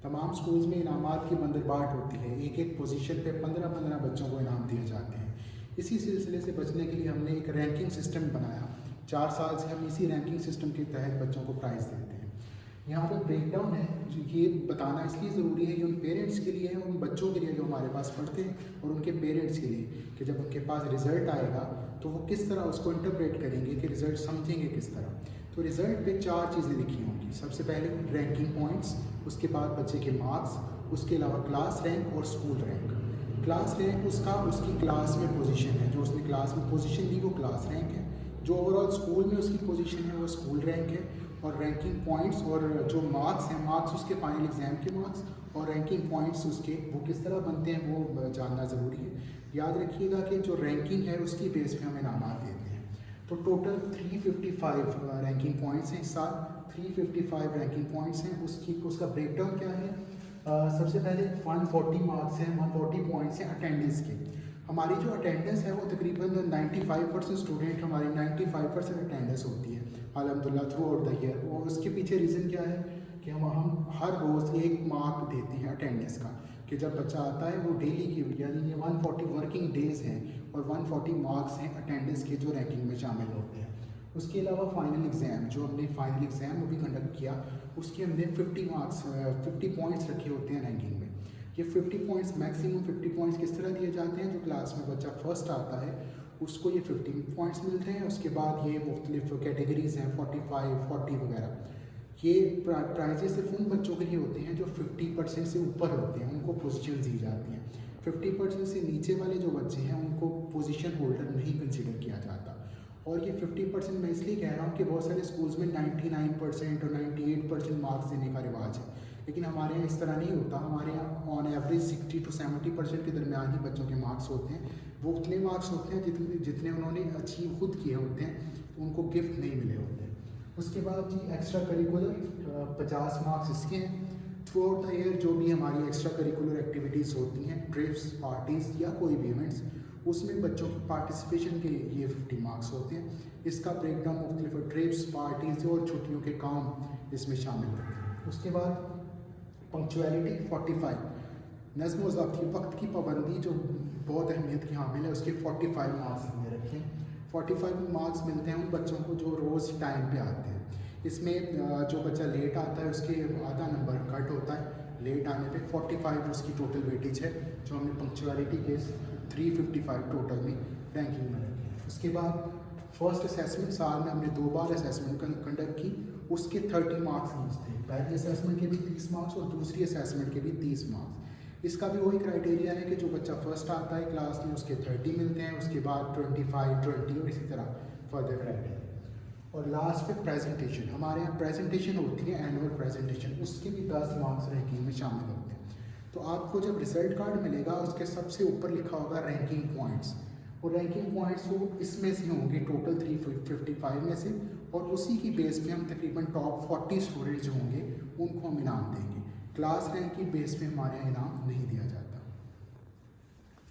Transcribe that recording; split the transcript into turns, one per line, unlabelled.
तमाम स्कूल्स में इनामात की बंदरबाट होती है, एक एक पोजीशन पे 15-15 बच्चों को इनाम दिए जाते हैं। इसी सिलसिले से बचने के लिए हमने एक रैंकिंग सिस्टम बनाया। 4 साल से हम इसी रैंकिंग सिस्टम के तहत बच्चों को प्राइज़ देते हैं। यहाँ पर ब्रेकडाउन है, जो ये बताना इसलिए ज़रूरी है कि उन पेरेंट्स के लिए है, उन बच्चों के लिए जो हमारे पास पढ़ते हैं, और उनके पेरेंट्स के लिए कि जब उनके पास रिज़ल्ट आएगा तो वो किस तरह उसको इंटरप्रेट करेंगे, कि रिज़ल्ट समझेंगे किस तरह। तो रिज़ल्ट पे 4 चीज़ें लिखी होंगी। सबसे पहले रैंकिंग पॉइंट्स, उसके बाद बच्चे के मार्क्स, उसके अलावा क्लास रैंक और स्कूल रैंक। क्लास रैंक उसका उसकी क्लास में पोजीशन है, जो उसने क्लास में पोजीशन दी वो क्लास रैंक है। जो ओवरऑल स्कूल में उसकी पोजीशन है वो स्कूल रैंक है। और रैंकिंग पॉइंट्स और जो मार्क्स हैं, मार्क्स उसके फाइनल एग्ज़ाम के मार्क्स, और रैंकिंग पॉइंट्स उसके वो किस तरह बनते हैं वो जानना ज़रूरी है। याद रखिएगा कि जो रैंकिंग है उसकी बेस पे हम इनामात देते हैं। तो टोटल 355 रैंकिंग पॉइंट्स हैं इस साल। 355 रैंकिंग पॉइंट्स हैं। उसका ब्रेकडाउन क्या है? सबसे पहले 140 मार्क्स हैं, 140 पॉइंट्स हैं अटेंडेंस के। हमारी जो अटेंडेंस है वो तकरीबन 95% स्टूडेंट, हमारी 95% अटेंडेंस होती है अल्हम्दुलिल्लाह थ्रू आउट द ईयर। और उसके पीछे रीज़न क्या है कि हम हर रोज़ 1 मार्क देते हैं अटेंडेंस का, कि जब बच्चा आता है वो डेली की, यानी ये 140 वर्किंग डेज़ हैं और 140 मार्क्स हैं अटेंडेंस के जो रैंकिंग में शामिल होते हैं। उसके अलावा फाइनल एग्ज़ाम, जो हमने फाइनल एग्ज़ाम अभी कंडक्ट किया, उसके हमने 50 मार्क्स 50 पॉइंट्स रखे होते हैं रैंकिंग में। ये 50 पॉइंट्स, मैक्सिमम 50 पॉइंट्स किस तरह दिए जाते हैं? जो क्लास में बच्चा फर्स्ट आता है उसको ये 50 पॉइंट्स मिलते हैं। उसके बाद ये मुख्तलिफ कैटेगरीज़ हैं, 45, 40 वगैरह। ये प्राइजेस सिर्फ उन बच्चों के लिए होते हैं जो 50% से ऊपर होते हैं, उनको पोजीशन दी जाती हैं। 50% से नीचे वाले जो बच्चे हैं उनको पोजीशन होल्डर नहीं कंसिडर किया जाता। और ये 50% मैं इसलिए कह रहा हूँ कि बहुत सारे स्कूल्स में 99% और 98% मार्क्स देने का रिवाज है, लेकिन हमारे यहाँ इस तरह नहीं होता। हमारे यहाँ ऑन एवरेज 60 to 70% के दरमियान ही बच्चों के मार्क्स होते हैं। वो उतने मार्क्स होते हैं जितने उन्होंने अचीव खुद किए होते हैं, उनको गिफ्ट नहीं मिले होते हैं। उसके बाद जी एक्स्ट्रा करिकुलर 50 मार्क्स इसके हैं। थ्रू आउट द ईयर जो भी हमारी एक्स्ट्रा करिकुलर एक्टिविटीज़ होती हैं, ट्रिप्स, पार्टीज़ या कोई भी इवेंट्स, उसमें बच्चों की पार्टिसिपेशन के ये 50 मार्क्स होते हैं। इसका ब्रेकडाउन मुख्तलिफ ट्रिप्स, पार्टीज़ और छुट्टियों के काम इसमें शामिल होते हैं। उसके बाद पंक्चुअलिटी 45, नज़्म व ज़ब्त, वक्त की पाबंदी जो बहुत अहमियत की हामिल है, उसके 45 मार्क्स हमने रखे हैं। 45 मार्क्स मिलते हैं उन बच्चों को जो रोज़ टाइम पे आते हैं। इसमें जो बच्चा लेट आता है उसके आधा नंबर कट होता है। लेट आने पे 45 उसकी टोटल वेटेज है, जो हमने पंक्चुअलिटी के 355 टोटल में रैंकिंग में रखी है। उसके बाद फर्स्ट असेसमेंट, साल में हमने 2 बार असेसमेंट कंडक्ट की, उसके 30 मार्क्स थे। पहली असेसमेंट के भी 30 मार्क्स और दूसरी असेसमेंट के भी 30 मार्क्स। इसका भी वही क्राइटेरिया है कि जो बच्चा फर्स्ट आता है क्लास में उसके 30 मिलते हैं, उसके बाद 25, 20 और इसी तरह फर्दर क्राइटेरिया। और लास्ट पे प्रेजेंटेशन, हमारे यहाँ प्रेजेंटेशन होती है, एनुअल प्रेजेंटेशन, उसके भी 10 मार्क्स रैंकिंग में शामिल होते हैं। तो आपको जब रिजल्ट कार्ड मिलेगा उसके सबसे ऊपर लिखा होगा रैंकिंग पॉइंट्स, और रैंकिंग पॉइंट्स वो इसमें से होंगे टोटल 355 में से, और उसी की बेस पे हम तकरीबन टॉप 40 स्टूडेंट जो होंगे उनको हम इनाम देंगे। क्लास रैंक की बेस पे हमारे यहाँ इनाम नहीं दिया जाता।